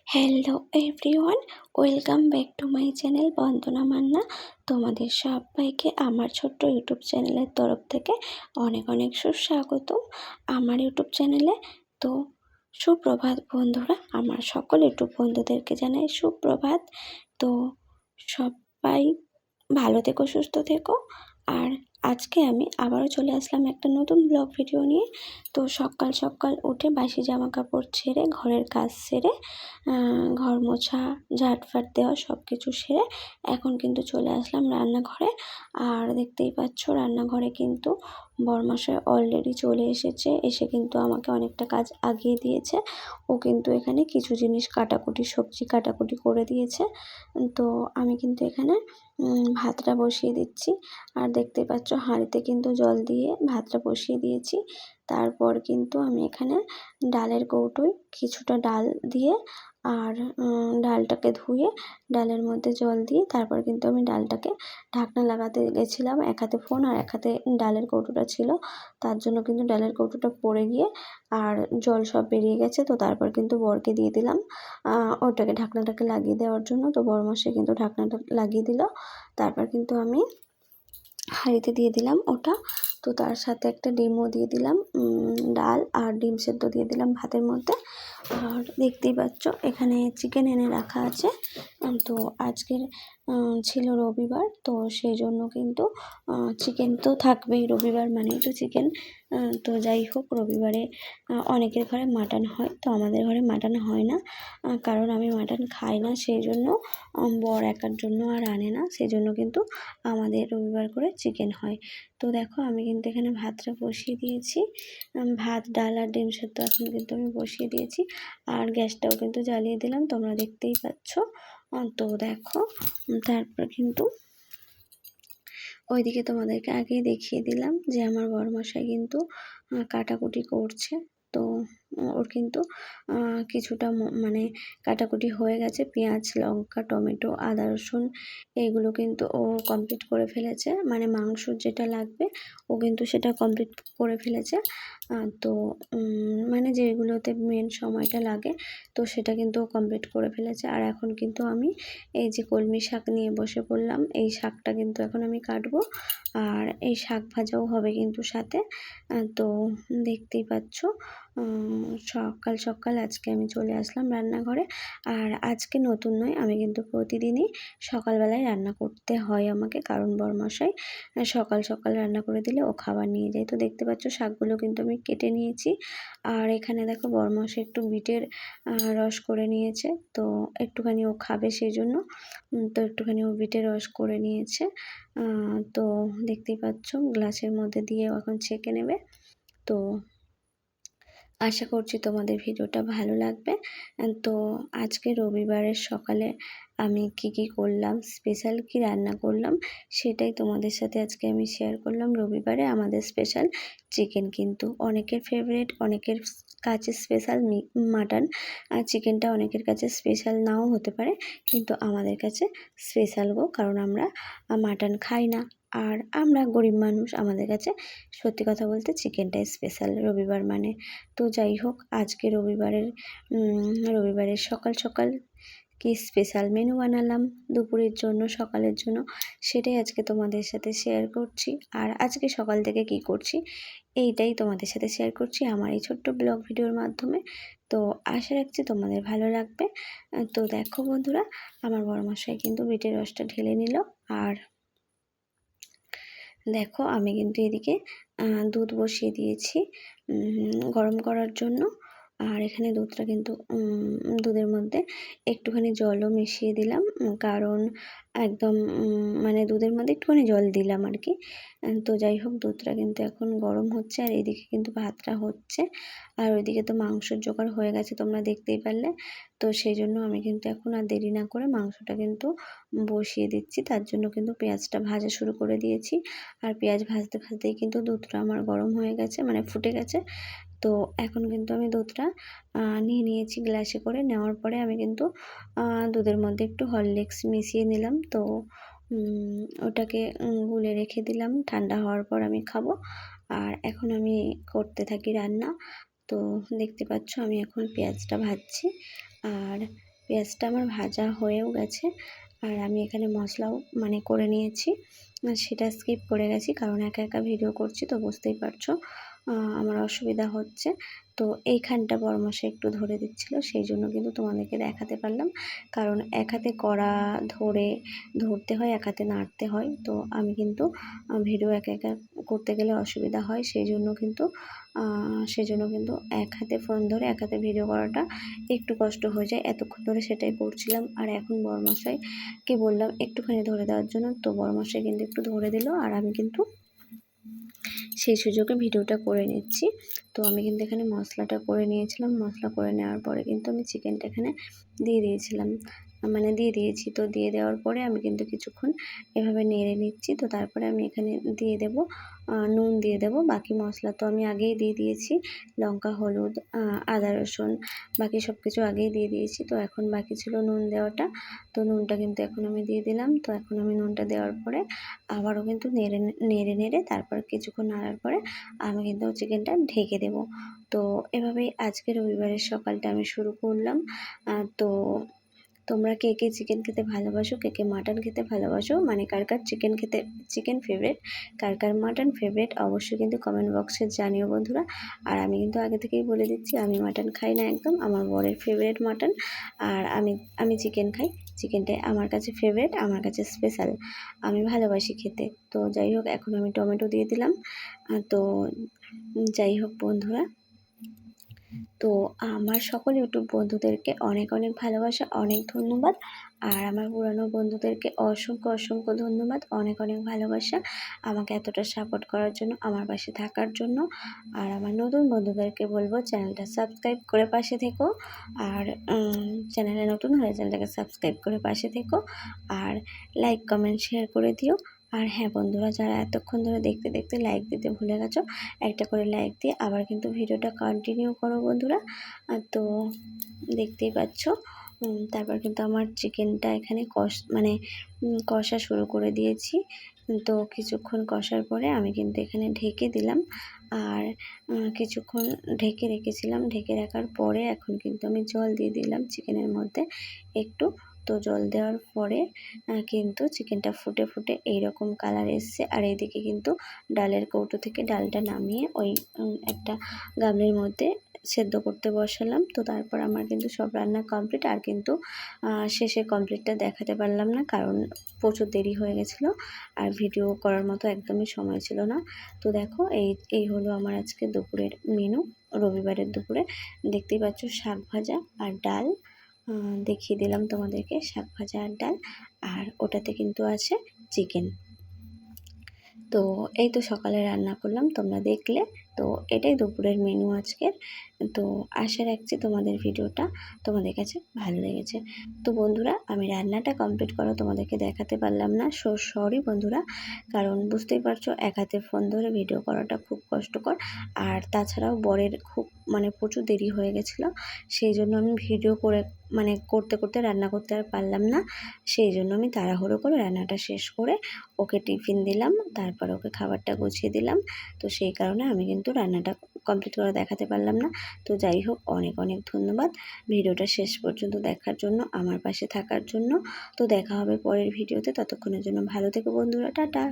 Hello everyone, welcome back to my channel Bandana Manna. তোমাদের সবাইকে আমার ছোট্ট ইউটিউব চ্যানেলের তরফ থেকে অনেক অনেক সুস্বাগতম আমার ইউটিউব চ্যানেলে। তো সুপ্রভাত বন্ধুরা, আমার সকল ইউটিউব বন্ধুদেরকে জানাই সুপ্রভাত। তো সবাই ভালো থেকো, সুস্থ থেকো। আর আজকে আমি আবারও চলে আসলাম একটা নতুন ব্লগ ভিডিও নিয়ে। তো সকাল সকাল উঠে বাসি জামা কাপড় ছেড়ে, ঘরের কাজ সেরে, ঘর মোছা, ঝাঁটফাট দেওয়া সব কিছু সেরে এখন কিন্তু চলে আসলাম রান্নাঘরে। আর দেখতেই পাচ্ছ রান্নাঘরে কিন্তু বরমশাই অলরেডি চলে এসেছে, এসে কিন্তু আমাকে অনেকটা কাজ আগিয়ে দিয়েছে। ও কিন্তু এখানে কিছু জিনিস কাটাকুটি, সবজি কাটাকুটি করে দিয়েছে। তো আমি কিন্তু এখানে ভাতটা বসিয়ে দিচ্ছি। আর দেখতেই পাচ্ছ হাঁড়িতে কিন্তু জল দিয়ে ভাতটা বসিয়ে দিয়েছি। তারপর কিন্তু আমি এখানে ডালের কৌটোয় কিছুটা ডাল দিয়ে আর ডালটাকে ধুয়ে ডালের মধ্যে জল দিয়ে তারপর কিন্তু আমি ডালটাকে ঢাকনা লাগাতে গেছিলাম। এক হাতে ফোন আর এক হাতে ডালের কৌটোটা ছিল, তার জন্য কিন্তু ডালের কৌটোটা পড়ে গিয়ে আর জল সব বেরিয়ে গেছে। তো তারপর কিন্তু বরকে দিয়ে দিলাম ওটাকে, ঢাকনাটাকে লাগিয়ে দেওয়ার জন্য। তো বরমশাই কিন্তু ঢাকনাটা লাগিয়ে দিল। তারপর কিন্তু আমি হাঁড়িতে দিয়ে দিলাম ওটা। তো তার সাথে একটা ডিমও দিয়ে দিলাম, ডাল আর ডিম সেদ্ধ দিয়ে দিলাম ভাতের মধ্যে। আর দেখতেই পাচ্ছ এখানে চিকেন এনে রাখা আছে। তো আজকের ছিল রবিবার, তো সেই জন্য কিন্তু চিকেন তো থাকবেই, রবিবার মানেই তো চিকেন। তো যাই হোক, রবিবারে অনেকের ঘরে মাটন হয়, তো আমাদের ঘরে মাটন হয় না। কারণ আমি মাটন খাই না, সেই জন্য বর একার জন্য আর আনে না, সেই জন্য কিন্তু আমাদের রবিবার করে চিকেন হয়। তো দেখো আমি কিন্তু এখানে ভাতটা বসিয়ে দিয়েছি, ভাত, ডাল আর ডিম সেদ্ধ এখন কিন্তু আমি বসিয়ে দিয়েছি। আর গ্যাসটাও কিন্তু জ্বালিয়ে দিলাম, তোমরা দেখতেই পাচ্ছ। তো দেখো তারপর কিন্তু ওইদিকে তোমাদেরকে আগেই দেখিয়ে দিলাম যে আমার বড়মশাই কিন্তু কাটাকুটি করছে। তো ওর কিন্তু কিছুটা মানে কাটাকুটি হয়ে গেছে, পেঁয়াজ, লঙ্কা, টমেটো, আদা, রসুন এইগুলো কিন্তু ও কমপ্লিট করে ফেলেছে। মানে মাংসর যেটা লাগবে ও কিন্তু সেটা কমপ্লিট করে ফেলেছে। তো মানে যেগুলোতে মেন সময়টা লাগে তো সেটা কিন্তু ও কমপ্লিট করে ফেলেছে। আর এখন কিন্তু আমি এই যে কলমি শাক নিয়ে বসে পড়লাম, এই শাকটা কিন্তু এখন আমি কাটবো। আর এই শাক ভাজাও হবে কিন্তু সাথে। তো দেখতেই পাচ্ছ সকাল সকাল আজকে আমি চলে আসলাম রান্নাঘরে। আর আজকে নতুন নয়, আমি কিন্তু প্রতিদিনই সকালবেলায় রান্না করতে হয় আমাকে, কারণ বরমশাই সকাল সকাল রান্না করে দিলে ও খাবার নিয়ে যায়। তো দেখতে পাচ্ছ শাকগুলো কিন্তু আমি কেটে নিয়েছি। আর এখানে দেখো বরমশাই একটু বিটের রস করে নিয়েছে, তো একটুখানি ও খাবে সেই জন্য। তো একটুখানি ও বিটের রস করে নিয়েছে। তো দেখতেই পাচ্ছ গ্লাসের মধ্যে দিয়ে এখন ছেঁকে নেবে। তো আশা করছি তোমাদের ভিডিওটা ভালো লাগবে। তো আজকে রবিবারের সকালে আমি কি করলাম, স্পেশাল কি রান্না করলাম সেটাই তোমাদের সাথে আজকে আমি শেয়ার করলাম। রবিবারে আমাদের স্পেশাল চিকেন, কিন্তু অনেকের ফেভারিট, অনেকের কাছে স্পেশাল মাটন। আর চিকেনটা অনেকের কাছে স্পেশাল নাও হতে পারে, কিন্তু আমাদের কাছে স্পেশাল গো, কারণ আমরা মাটন খাই না। আর আমরা গরিব মানুষ, আমাদের কাছে সত্যি কথা বলতে চিকেনটাই স্পেশাল রবিবার মানে। তো যাই হোক, আজকে রবিবারের সকাল সকাল কি স্পেশাল মেনু বানালাম দুপুরের জন্য, সকালের জন্য, সেটাই আজকে তোমাদের সাথে শেয়ার করছি। আর আজকে সকাল থেকে কি করছি এইটাই তোমাদের সাথে শেয়ার করছি আমার এই ছোট্ট ব্লগ ভিডিওর মাধ্যমে। তো আশা রাখছি তোমাদের ভালো লাগবে। তো দেখো বন্ধুরা, আমার বড়মশাই কিন্তু বিটের রসটা ঢেলে নিল। আর দেখো আমি কিন্তু এদিকে দুধ বসিয়ে দিয়েছি গরম করার জন্য। আর এখানে দুধটা কিন্তু দুধের মধ্যে একটুখানি জলও মিশিয়ে দিলাম, কারণ একদম মানে দুধের মধ্যে একটুখানি জল দিলাম আর কি। তো যাই হোক, দুধটা কিন্তু এখন গরম হচ্ছে আর এইদিকে কিন্তু ভাতটা হচ্ছে। আর ওইদিকে তো মাংসর জোগাড় হয়ে গেছে, তোমরা দেখতেই পারলে। তো সেই জন্য আমি কিন্তু এখন আর দেরি না করে মাংসটা কিন্তু বসিয়ে দিচ্ছি। তার জন্য কিন্তু পেঁয়াজটা ভাজা শুরু করে দিয়েছি। আর পেঁয়াজ ভাজতে ভাজতেই কিন্তু দুধটা আমার গরম হয়ে গেছে, মানে ফুটে গেছে। তো এখন কিন্তু আমি দুধটা নিয়ে নিয়েছি গ্লাসে করে। নেওয়ার পরে আমি কিন্তু দুধের মধ্যে একটু হরলিক্স মিশিয়ে নিলাম। তো ওটাকে গুলে রেখে দিলাম, ঠান্ডা হওয়ার পর আমি খাবো। আর এখন আমি করতে থাকি রান্না। তো দেখতে পাচ্ছ আমি এখন পেঁয়াজটা ভাজছি। আর পেঁয়াজটা আমার ভাজা হয়েও গেছে, আর আমি এখানে মশলাও মানে করে নিয়েছি। সেটা স্কিপ করে গেছি কারণ একা একা ভিডিও করছি তো বুঝতেই পারছো আমার অসুবিধা হচ্ছে। তো এইখানটা বড়মশাই একটু ধরে দিচ্ছিলো, সেই জন্য কিন্তু তোমাদেরকে দেখাতে পারলাম। কারণ এক হাতে কড়া ধরতে হয়, এক হাতে নাড়তে হয়। তো আমি কিন্তু ভিডিও একা একা করতে গেলে অসুবিধা হয়, সেজন্য কিন্তু এক হাতে ফোন ধরে এক হাতে ভিডিও করাটা একটু কষ্ট হয়ে যায়। এতক্ষণ ধরে সেটাই করছিলাম, আর এখন বড়মশাইকে বললাম একটুখানি ধরে দেওয়ার জন্য, তো বড়মশাই কিন্তু একটু ধরে দিল, আর আমি কিন্তু সেই সুযোগে ভিডিওটা করে নিচ্ছি। তো আমি কিন্তু এখানে মশলাটা করে নিয়েছিলাম, মশলা করে নেওয়ার পরে কিন্তু আমি চিকেনটা এখানে দিয়ে দিয়েছি। তো দিয়ে দেওয়ার পরে আমি কিন্তু কিছুক্ষণ এভাবে নেড়ে নিচ্ছি। তো তারপরে আমি এখানে দিয়ে দেব নুন দিয়ে দেব। বাকি মশলা তো আমি আগেই দিয়ে দিয়েছি, লঙ্কা, হলুদ, আদা, রসুন, বাকি সব কিছু আগেই দিয়ে দিয়েছি। তো এখন বাকি ছিল নুন দেওয়াটা, তো নুনটা কিন্তু এখন আমি দিয়ে দিলাম। তো এখন আমি নুনটা দেওয়ার পরে আবারও কিন্তু নেড়ে তারপর কিছুক্ষণ নাড়ার পরে আমি কিন্তু চিকেনটা ঢেকে দেব। তো এভাবেই আজকে রবিবারের সকালটা আমি শুরু করলাম। তো তোমরা কে কে চিকেন খেতে ভালোবাসো, কে কে মাটন খেতে ভালোবাসো, মানে কার কার চিকেন ফেভারিট, কার কার মাটন ফেভারিট, অবশ্যই কিন্তু কমেন্ট বক্সে জানিও বন্ধুরা। আর আমি কিন্তু আগে থেকেই বলে দিচ্ছি, আমি মাটন খাই না একদম, আমার বরের ফেভারিট মাটন, আর আমি চিকেন খাই। চিকেনটাই আমার কাছে ফেভারিট, আমার কাছে স্পেশাল, আমি ভালোবাসি খেতে। তো যাই হোক, এখন আমি টমেটো দিয়ে দিলাম। তো যাই হোক বন্ধুরা, তো আমার সকল ইউটিউব বন্ধুদেরকে অনেক অনেক ভালোবাসা, অনেক ধন্যবাদ। আর আমার পুরানো বন্ধুদেরকে অসংখ্য ধন্যবাদ, অনেক অনেক ভালোবাসা আমাকে এতটা সাপোর্ট করার জন্য, আমার পাশে থাকার জন্য। আর আমার নতুন বন্ধুদেরকে বলবো চ্যানেলটা সাবস্ক্রাইব করে পাশে থেকো, আর চ্যানেলে নতুন হলে চ্যানেলটাকে সাবস্ক্রাইব করে পাশে থেকো, আর লাইক কমেন্ট শেয়ার করে দিও। আর হ্যাঁ বন্ধুরা, যারা এতক্ষণ ধরে দেখতে লাইক দিতে ভুলে গেছো, একটা করে লাইক দিয়ে আবার কিন্তু ভিডিওটা কন্টিনিউ করো বন্ধুরা। তো দেখতেই পাচ্ছ, তারপর কিন্তু আমার চিকেনটা এখানে কষা শুরু করে দিয়েছি। তো কিছুক্ষণ কষার পরে আমি কিন্তু এখানে ঢেকে দিলাম, আর কিছুক্ষণ ঢেকে রেখেছিলাম। ঢেকে রাখার পরে এখন কিন্তু আমি জল দিয়ে দিলাম চিকেনের মধ্যে একটু। তো জল দেওয়ার পরে কিন্তু চিকেনটা ফুটে এইরকম কালার এসছে। আর এইদিকে কিন্তু ডালের কৌটো থেকে ডালটা নামিয়ে ওই একটা গামলির মধ্যে সেদ্ধ করতে বসালাম। তো তারপর আমার কিন্তু সব রান্না কমপ্লিট, আর কিন্তু শেষের কমপ্লিটটা দেখাতে পারলাম না, কারণ প্রচুর দেরি হয়ে গেছিলো, আর ভিডিও করার মতো একদমই সময় ছিল না। তো দেখো, এই হলো আমার আজকে দুপুরের মেনু, রবিবারের দুপুরে। দেখতেই পাচ্ছ শাক ভাজা আর ডাল, দেখিয়ে দিলাম তোমাদেরকে শাক ভাজা আর ডাল, আর ওটাতে কিন্তু আছে চিকেন। তো এই তো সকালে রান্না করলাম, তোমরা দেখলে। তো এটাই দুপুরের মেনু আজকের। তো আশা রাখছি তোমাদের ভিডিওটা তোমাদের কাছে ভালো লেগেছে। তো বন্ধুরা, আমি রান্নাটা কমপ্লিট করা তোমাদেরকে দেখাতে পারলাম না, সরি বন্ধুরা, কারণ বুঝতেই পারছো এক হাতে ফোন ধরে ভিডিও করাটা খুব কষ্টকর। আর তাছাড়াও বরের খুব প্রচুর দেরি হয়ে গেছিলো, সেই জন্য আমি ভিডিও করে করতে রান্না করতে আর পারলাম না। সেই জন্য আমি তাড়াহুড়ো করে রান্নাটা শেষ করে ওকে টিফিন দিলাম, তারপর ওকে খাবারটা গুছিয়ে দিলাম। তো সেই কারণে আমি কিন্তু রান্নাটা কমপ্লিট করে দেখাতে পারলাম না। তো যাই হোক, অনেক অনেক ধন্যবাদ ভিডিওটা শেষ পর্যন্ত দেখার জন্য, আমার পাশে থাকার জন্য। তো দেখা হবে পরের ভিডিওতে, ততক্ষণের জন্য ভালো থেকো বন্ধুরা, টাটা।